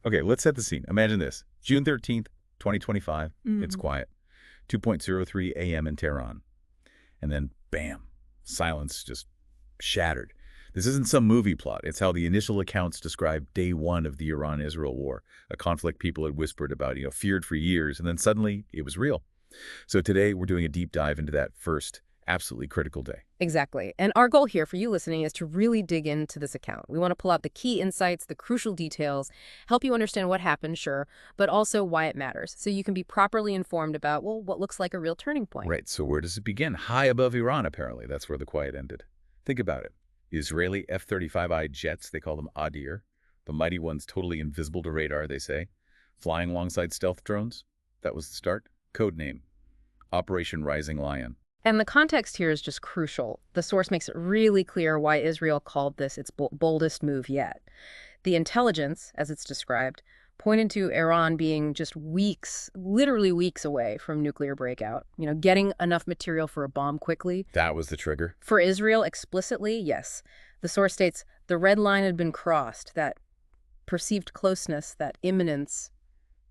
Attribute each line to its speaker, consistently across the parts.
Speaker 1: Okay, let's set the scene. Imagine this. June 13th, 2025. It's
Speaker 2: Mm.
Speaker 1: quiet. 2:03 a.m. in Tehran. And then, bam, silence just shattered. This isn't some movie plot. It's how the initial accounts describe day one of the Iran-Israel war, a conflict people had whispered about, feared for years, and then suddenly it was real. So today we're doing a deep dive into that first, absolutely critical day.
Speaker 2: Exactly. And our goal here for you listening is to really dig into this account. We want to pull out the key insights, the crucial details, help you understand what happened, sure, but also why it matters, so you can be properly informed about, well, what looks like a real turning point.
Speaker 1: Right, so where does it begin? High above Iran, apparently. That's where the quiet ended. Think about it. Israeli F-35I jets, they call them Adir, the mighty ones totally invisible to radar, they say, flying alongside stealth drones. That was the start. Code name, Operation Rising Lion.
Speaker 2: And the context here is just crucial. The source makes it really clear why Israel called this its boldest move yet. The intelligence, as it's described, pointed to Iran being just weeks, literally weeks away from nuclear breakout, getting enough material for a bomb quickly.
Speaker 1: That was the trigger?
Speaker 2: For Israel, explicitly, yes. The source states the red line had been crossed, that perceived closeness, that imminence.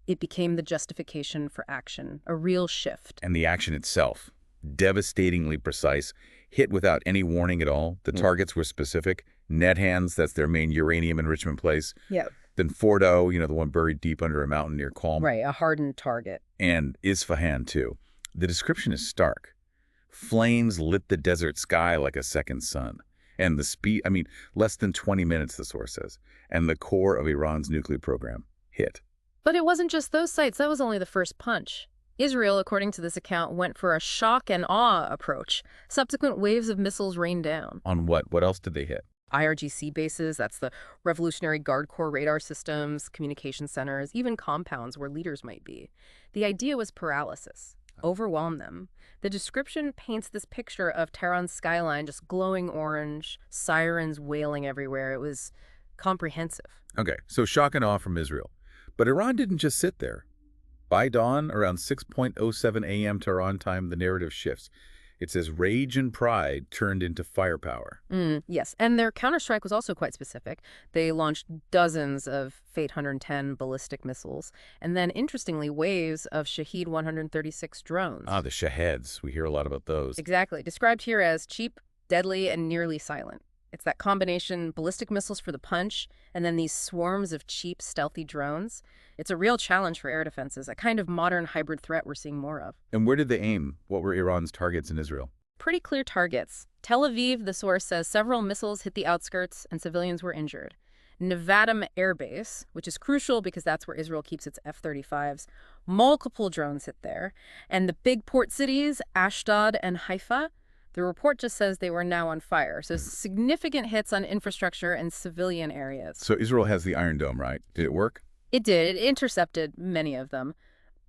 Speaker 2: It became the justification for action, a real shift.
Speaker 1: And the action itself, devastatingly precise, hit without any warning at all. The targets were specific. Natanz, that's their main uranium enrichment place.
Speaker 2: Yeah.
Speaker 1: Then Fordo, the one buried deep under a mountain near Qom.
Speaker 2: Right, a hardened target.
Speaker 1: And Isfahan, too. The description is stark. Flames lit the desert sky like a second sun. And the speed, less than 20 minutes, the source says. And the core of Iran's nuclear program hit.
Speaker 2: But it wasn't just those sites. That was only the first punch. Israel, according to this account, went for a shock and awe approach. Subsequent waves of missiles rained down.
Speaker 1: On what? What else did they hit?
Speaker 2: IRGC bases, that's the Revolutionary Guard Corps radar systems, communication centers, even compounds where leaders might be. The idea was paralysis. Overwhelm them. The description paints this picture of Tehran's skyline just glowing orange, sirens wailing everywhere. It was comprehensive.
Speaker 1: Okay, so shock and awe from Israel. But Iran didn't just sit there. By dawn, around 6:07 a.m. Tehran time, the narrative shifts. It says rage and pride turned into firepower.
Speaker 2: Yes, and their counterstrike was also quite specific. They launched dozens of Fate 110 ballistic missiles, and then, interestingly, waves of Shahed 136 drones.
Speaker 1: Ah, the Shaheds. We hear a lot about those.
Speaker 2: Exactly. Described here as cheap, deadly, and nearly silent. It's that combination, ballistic missiles for the punch, and then these swarms of cheap, stealthy drones. It's a real challenge for air defenses, a kind of modern hybrid threat we're seeing more of.
Speaker 1: And where did they aim? What were Iran's targets in Israel?
Speaker 2: Pretty clear targets. Tel Aviv, the source says, several missiles hit the outskirts and civilians were injured. Nevatim Airbase, which is crucial because that's where Israel keeps its F-35s, multiple drones hit there. And the big port cities, Ashdod and Haifa, the report just says they were now on fire. So significant hits on infrastructure and civilian areas.
Speaker 1: So Israel has the Iron Dome, right? Did it work?
Speaker 2: It did. It intercepted many of them.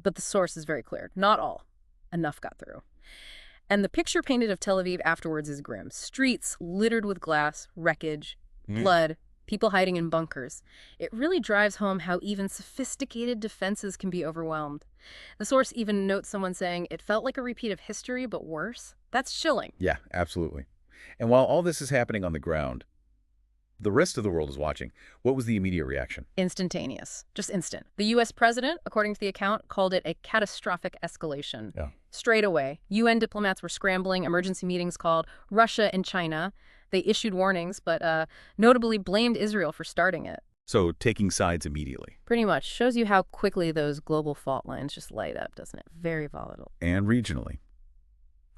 Speaker 2: But the source is very clear. Not all. Enough got through. And the picture painted of Tel Aviv afterwards is grim. Streets littered with glass, wreckage, blood, people hiding in bunkers. It really drives home how even sophisticated defenses can be overwhelmed. The source even notes someone saying, it felt like a repeat of history, but worse. That's chilling.
Speaker 1: Yeah, absolutely. And while all this is happening on the ground, the rest of the world is watching. What was the immediate reaction?
Speaker 2: Instantaneous. Just instant. The U.S. president, according to the account, called it a catastrophic escalation.
Speaker 1: Yeah.
Speaker 2: Straight away. UN diplomats were scrambling, emergency meetings called. Russia and China, they issued warnings, but notably blamed Israel for starting it.
Speaker 1: So taking sides immediately.
Speaker 2: Pretty much. Shows you how quickly those global fault lines just light up, doesn't it? Very volatile.
Speaker 1: And regionally.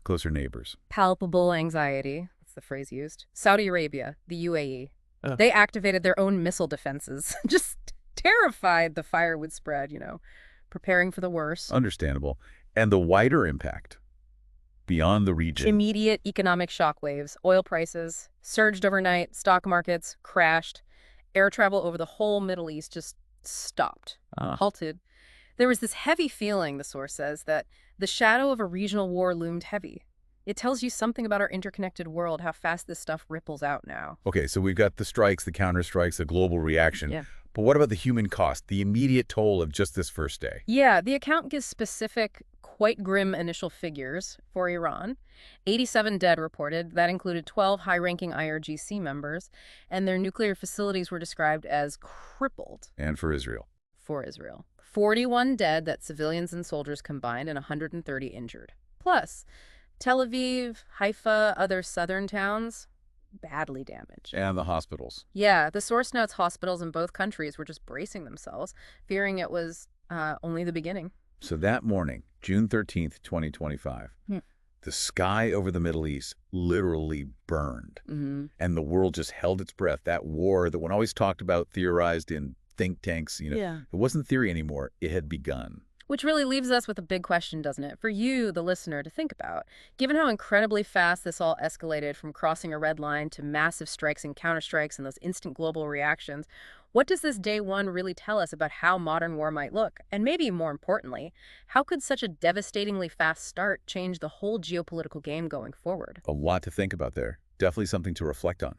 Speaker 1: Closer neighbors.
Speaker 2: Palpable anxiety. That's the phrase used. Saudi Arabia, the UAE. They activated their own missile defenses. Just terrified the fire would spread, preparing for the worst.
Speaker 1: Understandable. And the wider impact beyond the region.
Speaker 2: Immediate economic shockwaves. Oil prices surged overnight. Stock markets crashed. Air travel over the whole Middle East just stopped, halted. There was this heavy feeling, the source says, that the shadow of a regional war loomed heavy. It tells you something about our interconnected world, how fast this stuff ripples out now.
Speaker 1: Okay, so we've got the strikes, the counterstrikes, the global reaction.
Speaker 2: Yeah.
Speaker 1: But what about the human cost, the immediate toll of just this first day?
Speaker 2: Yeah, the account gives specific, quite grim initial figures for Iran. 87 dead reported. That included 12 high-ranking IRGC members, and their nuclear facilities were described as crippled.
Speaker 1: And for Israel?
Speaker 2: for Israel. 41 dead, that's civilians and soldiers combined, and 130 injured. Plus, Tel Aviv, Haifa, other southern towns, badly damaged.
Speaker 1: And the hospitals.
Speaker 2: Yeah, the source notes hospitals in both countries were just bracing themselves, fearing it was only the beginning.
Speaker 1: So that morning, June 13th, 2025, the sky over the Middle East literally burned. And the world just held its breath. That war that one always talked about, theorized in think tanks, it wasn't theory anymore. It had begun.
Speaker 2: Which really leaves us with a big question, doesn't it? For you, the listener, to think about. Given how incredibly fast this all escalated from crossing a red line to massive strikes and counterstrikes and those instant global reactions, what does this day one really tell us about how modern war might look? And maybe more importantly, how could such a devastatingly fast start change the whole geopolitical game going forward?
Speaker 1: A lot to think about there. Definitely something to reflect on.